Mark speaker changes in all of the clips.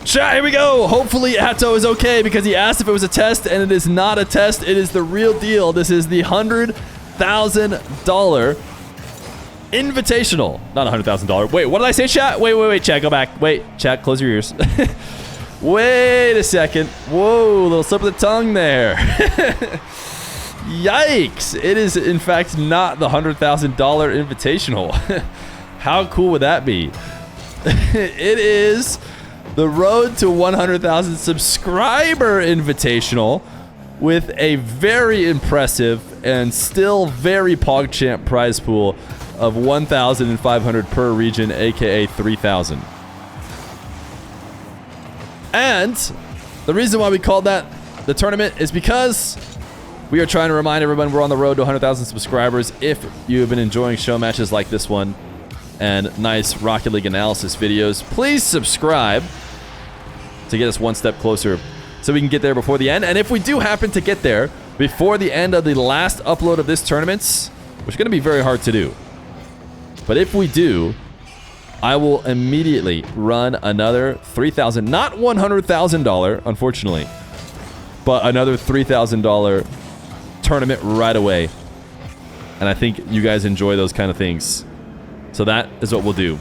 Speaker 1: Chat, here we go. Hopefully Atow is okay because he asked if it was a test, and it is not a test. It is the real deal. This is the $100,000 Invitational. Not $100,000. Wait, what did I say, chat? Wait, chat, go back. Wait, chat, close your ears. Wait a second. Whoa, little slip of the tongue there. Yikes. It is, in fact, not the $100,000 Invitational. How cool would that be? It is the Road to 100,000 Subscriber Invitational with a very impressive and still very PogChamp prize pool of 1,500 per region, aka 3,000. And the reason why we called that the tournament is because we are trying to remind everyone we're on the road to 100,000 subscribers. If you have been enjoying show matches like this one and nice Rocket League analysis videos, please subscribe to get us one step closer so we can get there before the end. And if we do happen to get there before the end of the last upload of this tournament, which is going to be very hard to do, but if we do, I will immediately run another $3,000, not $100,000, unfortunately, but another $3,000 tournament right away. And I think you guys enjoy those kind of things. So that is what we'll do.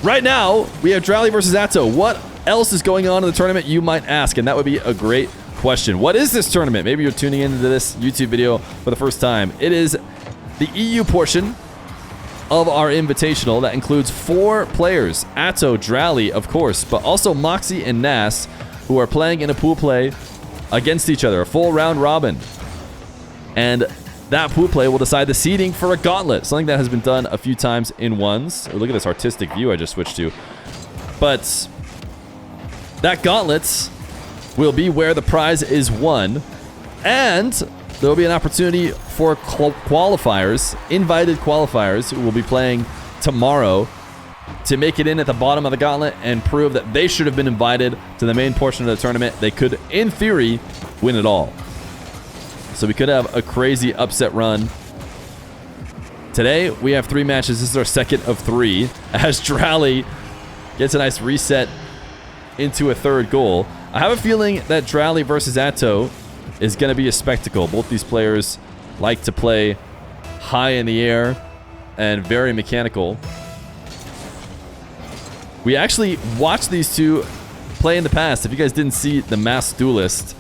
Speaker 1: Right now, we have dralii versus Atow. What else is going on in the tournament, you might ask? And that would be a great question. What is this tournament? Maybe you're tuning into this YouTube video for the first time. It is the EU portion of our Invitational that includes 4 players. Atow, dralii, of course, but also Moxie and Nas, who are playing in a pool play against each other, a full round robin. And that pool play will decide the seeding for a gauntlet, something that has been done a few times in ones. Oh, look at this artistic view I just switched to. But that gauntlet will be where the prize is won, and there will be an opportunity for qualifiers, invited qualifiers, who will be playing tomorrow to make it in at the bottom of the gauntlet and prove that they should have been invited to the main portion of the tournament. They could, in theory, win it all. So we could have a crazy upset run. Today, we have 3 matches. This is our second of 3, as dralii gets a nice reset into a third goal. I have a feeling that dralii versus Atow is going to be a spectacle. Both these players like to play high in the air and very mechanical. We actually watched these two play in the past. If you guys didn't see the Masked Duelist,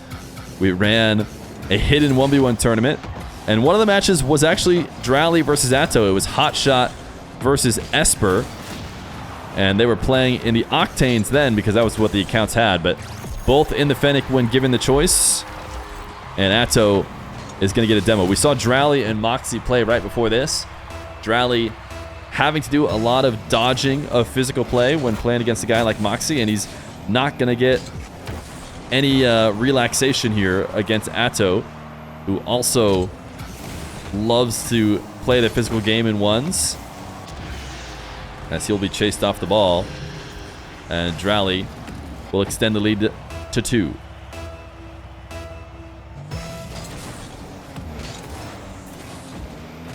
Speaker 1: we ran a hidden 1v1 tournament, and one of the matches was actually dralii versus Atow. It was Hotshot versus Esper, and they were playing in the Octanes then because that was what the accounts had, but both in the Fennec when given the choice, and Atow is going to get a demo. We saw dralii and Moxie play right before this. dralii having to do a lot of dodging of physical play when playing against a guy like Moxie, and he's not going to get any relaxation here against Atow, who also loves to play the physical game in ones, as he'll be chased off the ball, and dralii will extend the lead to 2.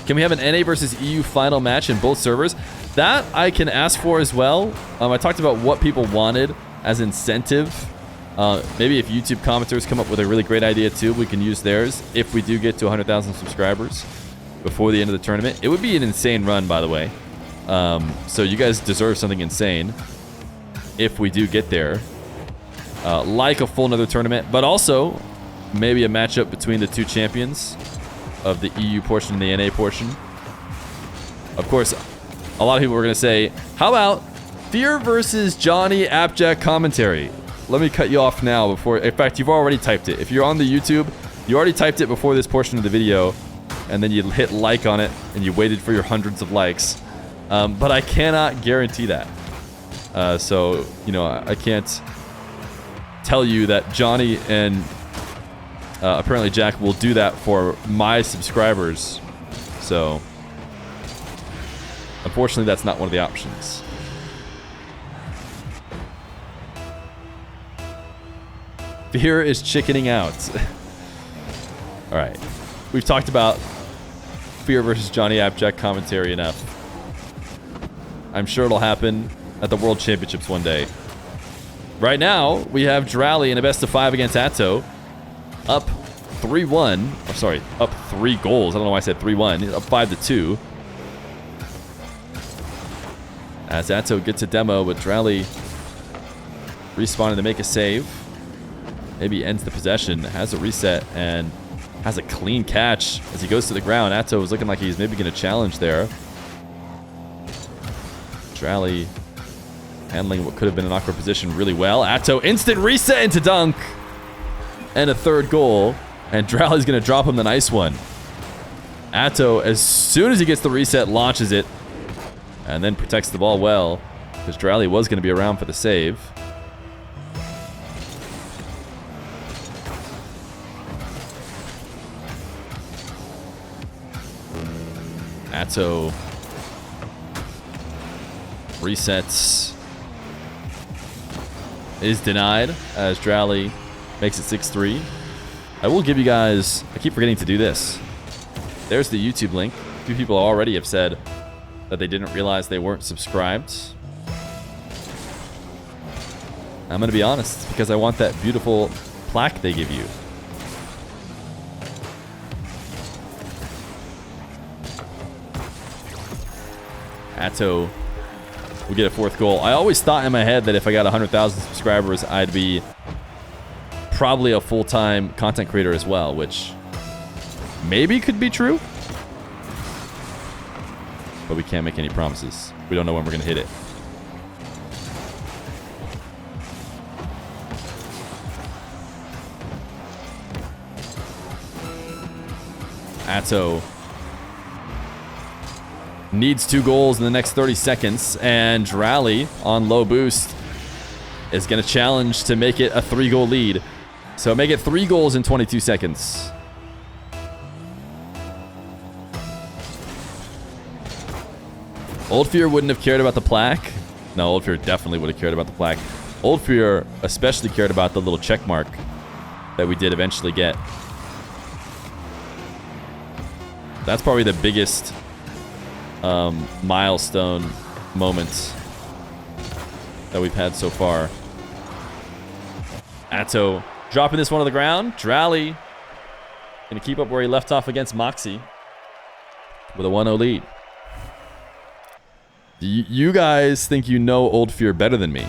Speaker 1: Can we have an NA versus EU final match in both servers? That I can ask for as well. I talked about what people wanted as incentive. Maybe if YouTube commenters come up with a really great idea too, we can use theirs if we do get to 100,000 subscribers before the end of the tournament. It would be an insane run, by the way. So you guys deserve something insane if we do get there. Like a full another tournament, but also maybe a matchup between the 2 champions of the EU portion and the NA portion. Of course, a lot of people were going to say, how about Feer versus Johnny Appjack commentary? Let me cut you off now before... In fact, you've already typed it. If you're on the YouTube, you already typed it before this portion of the video, and then you hit like on it, and you waited for your hundreds of likes. But I cannot guarantee that. So, you know, I can't tell you that Johnny and apparently Jack will do that for my subscribers. So, unfortunately, that's not one of the options. Fear is chickening out. All right. We've talked about Feer versus Johnny Appjack commentary enough. I'm sure it'll happen at the World Championships one day. Right now, we have dralii in a best of 5 against Atow. Up 3-1. Or sorry, up 3 goals. I don't know why I said 3-1. Up 5-2. As Atow gets a demo with dralii respawning to make a save. Maybe ends the possession. Has a reset and has a clean catch as he goes to the ground. Atow is looking like he's maybe going to challenge there. dralii handling what could have been an awkward position really well. Atow instant reset into dunk. And a 3rd goal. And dralii's going to drop him the nice one. Atow, as soon as he gets the reset, launches it. And then protects the ball well. Because dralii was going to be around for the save. Atow resets. Is denied as dralii makes it 6-3. I will give you guys... I keep forgetting to do this. There's the YouTube link. A few people already have said that they didn't realize they weren't subscribed. I'm going to be honest. It's because I want that beautiful plaque they give you. Atow will get a 4th goal. I always thought in my head that if I got 100,000 subscribers, I'd be probably a full-time content creator as well, which maybe could be true. But we can't make any promises. We don't know when we're going to hit it. Atow needs 2 goals in the next 30 seconds, and dralii on low boost is going to challenge to make it a 3-goal lead. So make it 3 goals in 22 seconds. Old Feer wouldn't have cared about the plaque. No, Old Feer definitely would have cared about the plaque. Old Feer especially cared about the little check mark that we did eventually get. That's probably the biggest milestone moments that we've had so far. Atow dropping this one to the ground. dralii going to keep up where he left off against Moxie with a 1-0 lead. Do you guys think you know Old Feer better than me?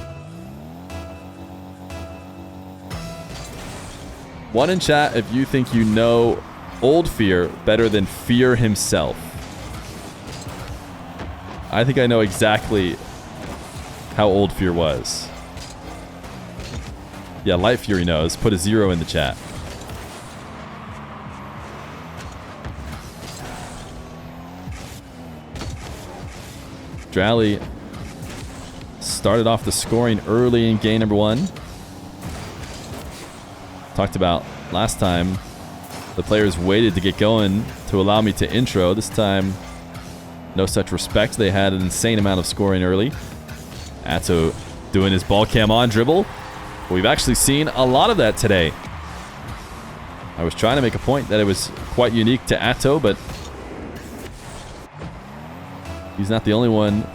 Speaker 1: One in chat if you think you know Old Feer better than Feer himself. I think I know exactly how old Feer was. Yeah, Light Fury knows. Put a 0 in the chat. dralii started off the scoring early in game number 1. Talked about last time the players waited to get going to allow me to intro. This time, no such respect. They had an insane amount of scoring early. Atow doing his ball cam on dribble. We've actually seen a lot of that today. I was trying to make a point that it was quite unique to Atow, but he's not the only one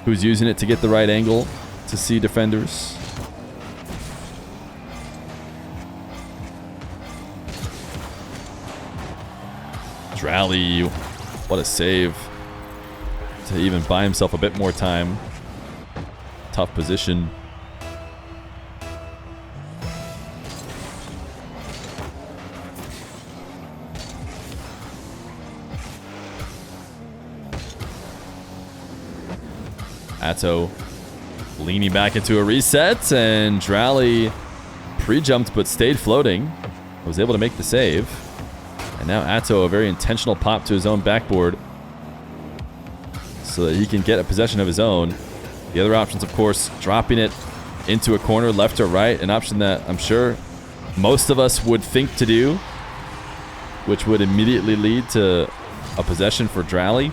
Speaker 1: who's using it to get the right angle to see defenders. dralii, what a save to even buy himself a bit more time. Tough position. Atow leaning back into a reset, and dralii pre-jumped but stayed floating. Was able to make the save. And now Atow, a very intentional pop to his own backboard so that he can get a possession of his own. The other options, of course, dropping it into a corner, left or right, an option that I'm sure most of us would think to do, which would immediately lead to a possession for dralii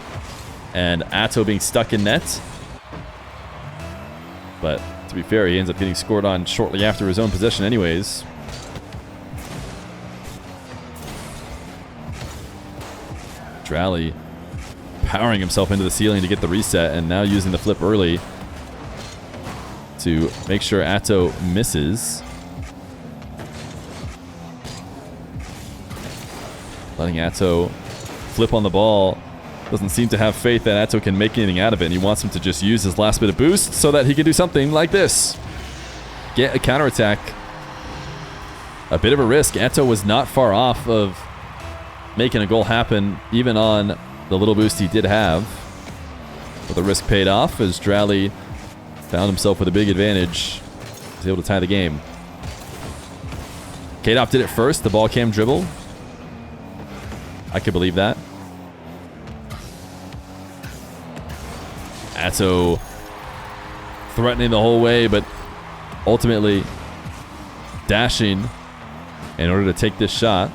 Speaker 1: and Atow being stuck in net. But to be fair, he ends up getting scored on shortly after his own possession anyways. dralii powering himself into the ceiling to get the reset, and now using the flip early to make sure Atow misses. Letting Atow flip on the ball. Doesn't seem to have faith that Atow can make anything out of it, and he wants him to just use his last bit of boost so that he can do something like this. Get a counterattack. A bit of a risk. Atow was not far off of making a goal happen, even on the little boost he did have. But the risk paid off as dralii found himself with a big advantage. He was able to tie the game. Atow did it first, the ball cam dribble. I could believe that. Atow threatening the whole way, but ultimately dashing in order to take this shot.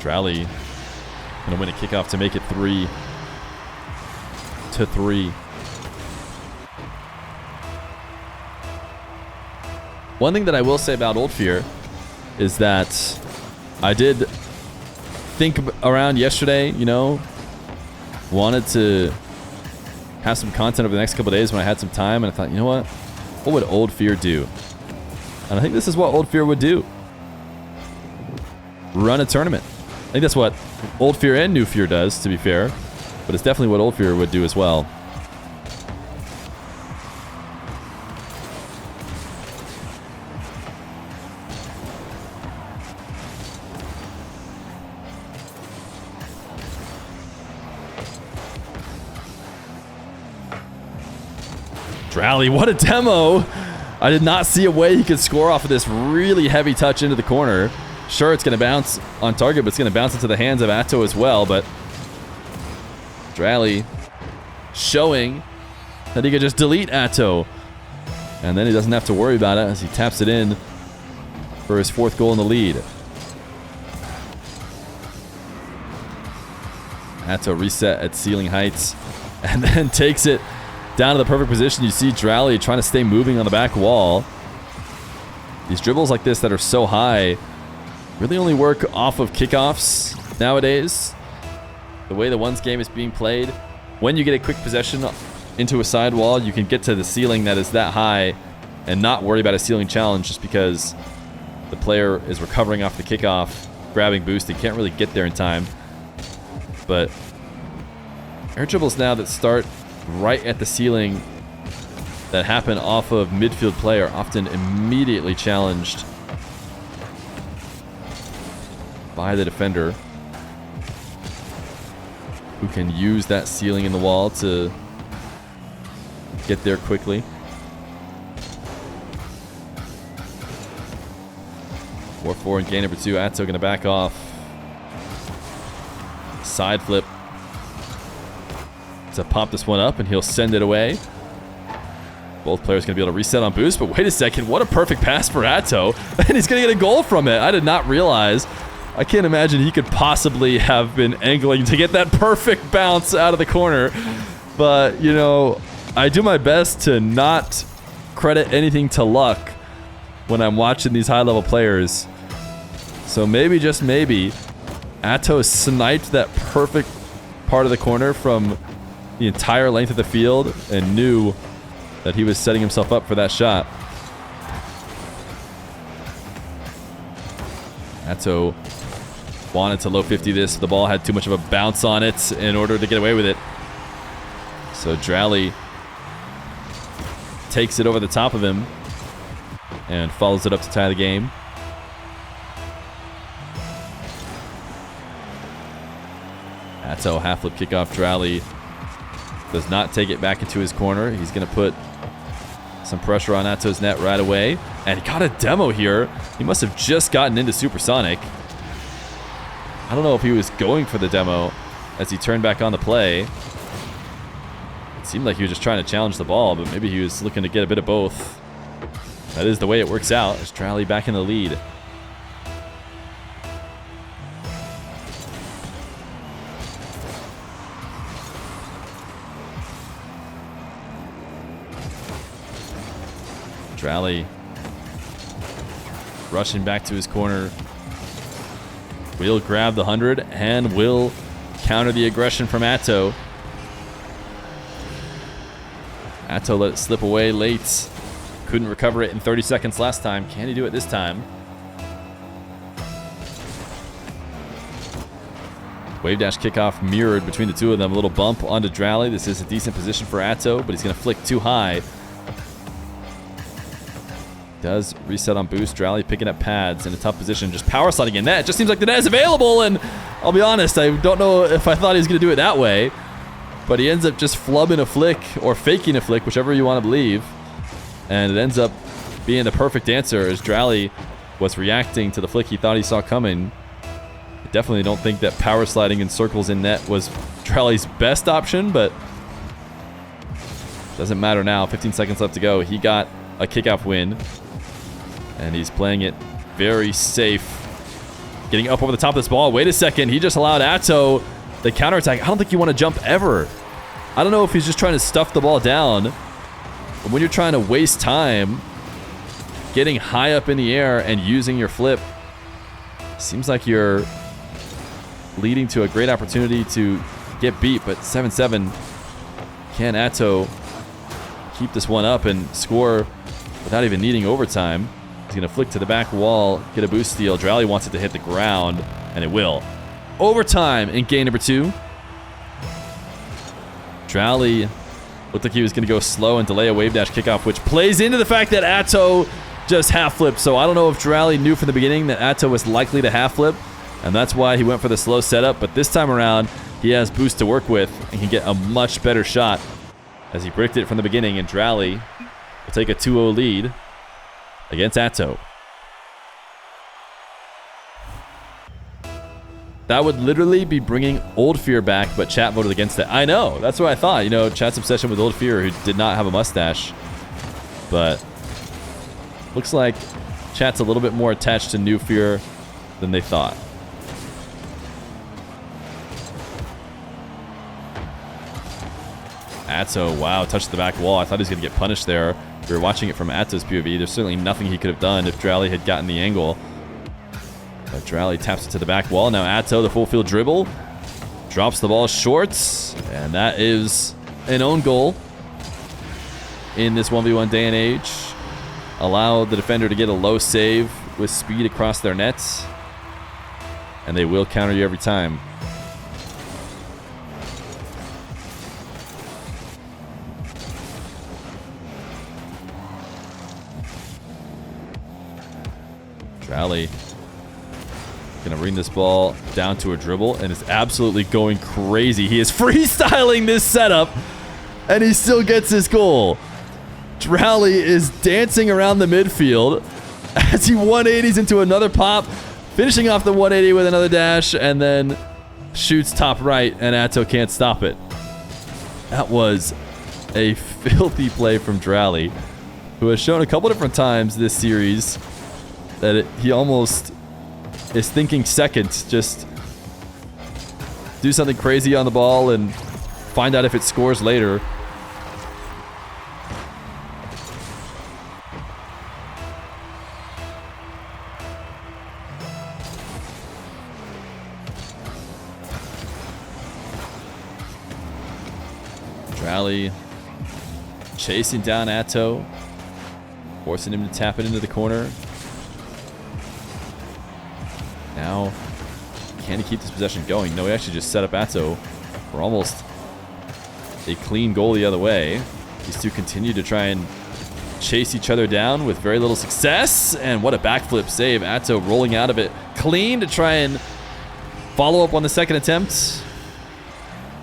Speaker 1: Dralii gonna win a kickoff to make it 3-3. One thing that I will say about Old Feer is that I did think around yesterday, you know, wanted to have some content over the next couple of days when I had some time, and I thought, you know what would Old Feer do? And I think this is what Old Feer would do. Run a tournament. I think that's what Old Feer and New Feer does, to be fair, but it's definitely what Old Feer would do as well. Dralii, what a demo! I did not see a way he could score off of this really heavy touch into the corner. Sure, it's going to bounce on target, but it's going to bounce into the hands of Atow as well. But dralii showing that he could just delete Atow. And then he doesn't have to worry about it as he taps it in for his 4th goal in the lead. Atow reset at ceiling heights and then takes it down to the perfect position. You see dralii trying to stay moving on the back wall. These dribbles like this that are so high really only work off of kickoffs nowadays. The way the ones game is being played, when you get a quick possession into a sidewall, you can get to the ceiling that is that high and not worry about a ceiling challenge just because the player is recovering off the kickoff, grabbing boost, and can't really get there in time. But air dribbles now that start right at the ceiling that happen off of midfield play are often immediately challenged by the defender, who can use that ceiling in the wall to get there quickly. 4-4 in game number 2. Atow going to back off. Side flip to pop this one up, and he'll send it away. Both players going to be able to reset on boost, but wait a second. What a perfect pass for Atow, and he's going to get a goal from it. I did not realize. I can't imagine he could possibly have been angling to get that perfect bounce out of the corner. But, you know, I do my best to not credit anything to luck when I'm watching these high-level players. So maybe, just maybe, Atow sniped that perfect part of the corner from the entire length of the field and knew that he was setting himself up for that shot. Atow wanted to low 50 this. The ball had too much of a bounce on it in order to get away with it. So dralii takes it over the top of him and follows it up to tie the game. Atow half flip kickoff. Dralii does not take it back into his corner. He's going to put some pressure on Atow's net right away. And he got a demo here. He must have just gotten into Supersonic. I don't know if he was going for the demo as he turned back on the play. It seemed like he was just trying to challenge the ball, but maybe he was looking to get a bit of both. That is the way it works out. As dralii back in the lead. Dralii rushing back to his corner. will grab the 100 and will counter the aggression from Atow. Atow let it slip away late. Couldn't recover it in 30 seconds last time. Can he do it this time? Wave dash kickoff mirrored between the two of them. A little bump onto dralii. This is a decent position for Atow, but he's going to flick too high. Does reset on boost. dralii picking up pads in a tough position. Just power sliding in net. It just seems like the net is available, and I'll be honest, I don't know if I thought he was going to do it that way, but he ends up just flubbing a flick or faking a flick, whichever you want to believe, and it ends up being the perfect answer as dralii was reacting to the flick he thought he saw coming. Definitely don't think that power sliding in circles in net was dralii's best option, but doesn't matter now. 15 seconds left to go. He got a kickoff win, and he's playing it very safe. Getting up over the top of this ball. Wait a second. He just allowed Atow the counterattack. I don't think you want to jump ever. I don't know if he's just trying to stuff the ball down, but when you're trying to waste time getting high up in the air and using your flip, seems like you're leading to a great opportunity to get beat, but 7-7. Can Atow keep this one up and score without even needing overtime? He's going to flick to the back wall, get a boost steal. dralii wants it to hit the ground, and it will. Overtime in game number 2. dralii looked like he was going to go slow and delay a wave dash kickoff, which plays into the fact that Atow just half flipped. So I don't know if dralii knew from the beginning that Atow was likely to half flip, and that's why he went for the slow setup. But this time around, he has boost to work with and can get a much better shot as he bricked it from the beginning, and dralii will take a 2-0 lead against Atow. That would literally be bringing old Feer back, but chat voted against it. I know. That's what I thought. You know, chat's obsession with old Feer, who did not have a mustache. But looks like chat's a little bit more attached to new Feer than they thought. Atow, wow, touched the back wall. I thought he was going to get punished there. We were watching it from Atow's POV. There's certainly nothing he could have done if dralii had gotten the angle. But dralii taps it to the back wall. Now Atow, the full field dribble, drops the ball short, and that is an own goal in this 1v1 day and age. Allow the defender to get a low save with speed across their nets, and they will counter you every time. dralii gonna bring this ball down to a dribble and is absolutely going crazy. He is freestyling this setup, and he still gets his goal. dralii is dancing around the midfield as he 180s into another pop, finishing off the 180 with another dash, and then shoots top right, and Atow can't stop it. That was a filthy play from dralii, who has shown a couple different times this series that he almost is thinking seconds. Just do something crazy on the ball and find out if it scores later. dralii chasing down Atow, forcing him to tap it into the corner. Now, can he keep this possession going? No, he actually just set up Atow for almost a clean goal the other way. These two continue to try and chase each other down with very little success. And what a backflip save. Atow rolling out of it clean to try and follow up on the second attempt.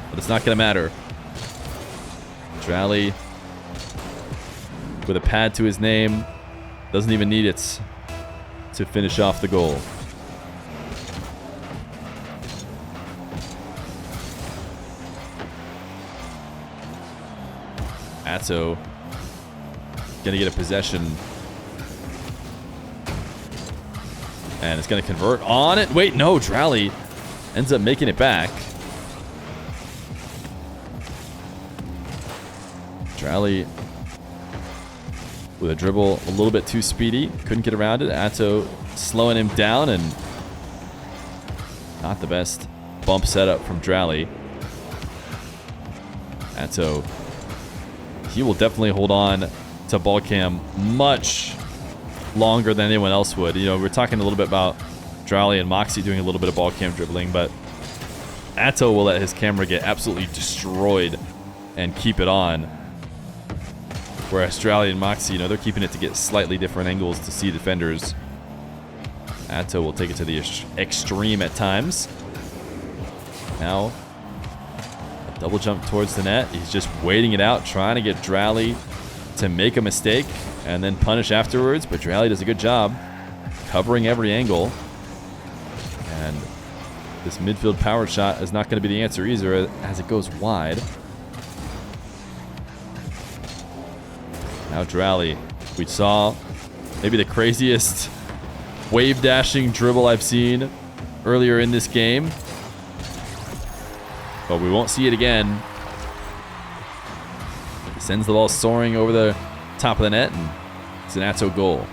Speaker 1: But it's not going to matter. dralii with a pad to his name. Doesn't even need it to finish off the goal. Atow gonna get a possession, and it's gonna convert on it. Wait, no, dralii ends up making it back. dralii with a dribble a little bit too speedy, couldn't get around it. Atow slowing him down, and Not the best bump setup from dralii. Atow, he will definitely hold on to ball cam much longer than anyone else would. You know, we're talking a little bit about dralii and Moxie doing a little bit of ball cam dribbling, but Atow will let his camera get absolutely destroyed and keep it on. Whereas dralii and Moxie, you know, they're keeping it to get slightly different angles to see defenders. Atow will take it to the extreme at times. Now, a double jump towards the net. He's just waiting it out, trying to get dralii to make a mistake and then punish afterwards, but dralii does a good job covering every angle. And this midfield power shot is not going to be the answer either, as it goes wide. Now dralii, we saw maybe the craziest wave dashing dribble I've seen earlier in this game, but we won't see it again. Sends the ball soaring over the top of the net, and it's an Atow goal.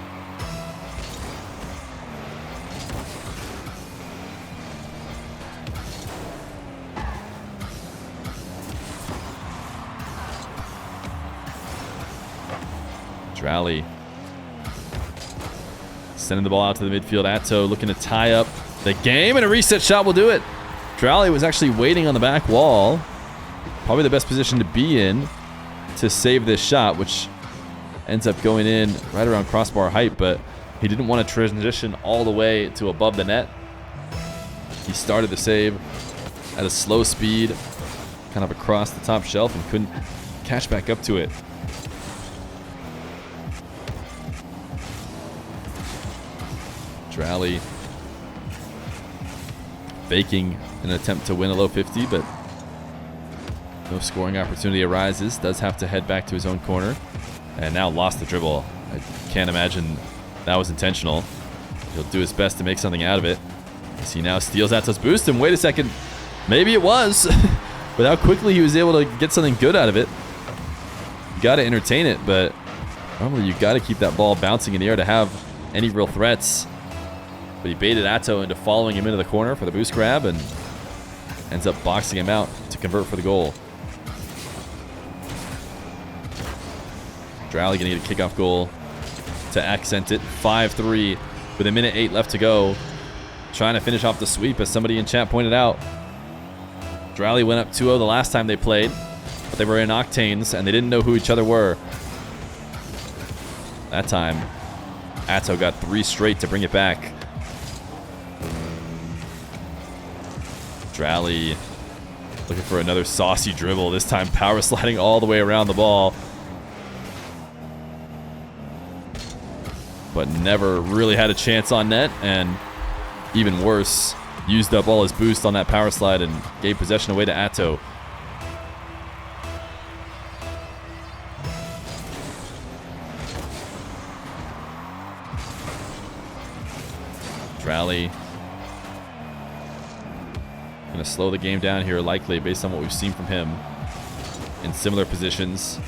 Speaker 1: dralii sending the ball out to the midfield. Atow looking to tie up the game, and a reset shot will do it. dralii was actually waiting on the back wall. Probably the best position to be in to save this shot, which ends up going in right around crossbar height, but he didn't want to transition all the way to above the net. He started the save at a slow speed, kind of across the top shelf, and couldn't catch back up to it. dralii faking an attempt to win a low 50, but no scoring opportunity arises. Does have to head back to his own corner, and now lost the dribble. I can't imagine that was intentional. He'll do his best to make something out of it. As he now steals Atow's boost, and wait a second, maybe it was. But how quickly he was able to get something good out of it. You got to entertain it, but normally you got to keep that ball bouncing in the air to have any real threats. But he baited Atow into following him into the corner for the boost grab, and ends up boxing him out to convert for the goal. dralii gonna get a kickoff goal to accent it. 5-3 with 1:08 left to go. Trying to finish off the sweep, as somebody in chat pointed out. dralii went up 2-0 the last time they played, but they were in octanes and they didn't know who each other were. That time, Atow got 3 straight to bring it back. dralii looking for another saucy dribble, this time power sliding all the way around the ball. But never really had a chance on net, and even worse, used up all his boost on that power slide and gave possession away to Atow. dralii going to slow the game down here, likely, based on what we've seen from him in similar positions.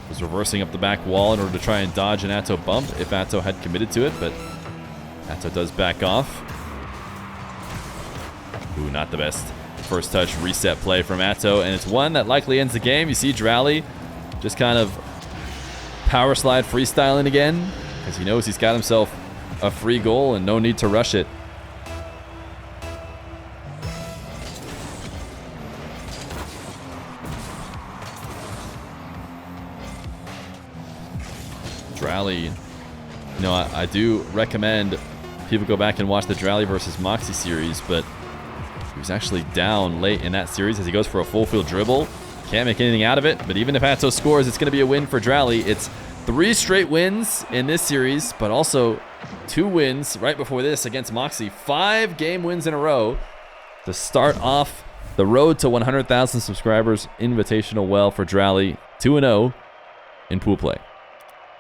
Speaker 1: Was reversing up the back wall in order to try and dodge an Atow bump if Atow had committed to it, but Atow does back off. Ooh, not the best first touch reset play from Atow, and it's one that likely ends the game. You see dralii just kind of power slide freestyling again, because he knows he's got himself a free goal and no need to rush it. dralii, you know, I do recommend people go back and watch the dralii versus Moxie series, but he was actually down late in that series as he goes for a full field dribble. Can't make anything out of it, but even if Atow scores, it's going to be a win for dralii. It's 3 straight wins in this series, but also 2 wins right before this against Moxie. 5 game wins in a row to start off the road to 100,000 subscribers invitational well for dralii. 2-0 in pool play.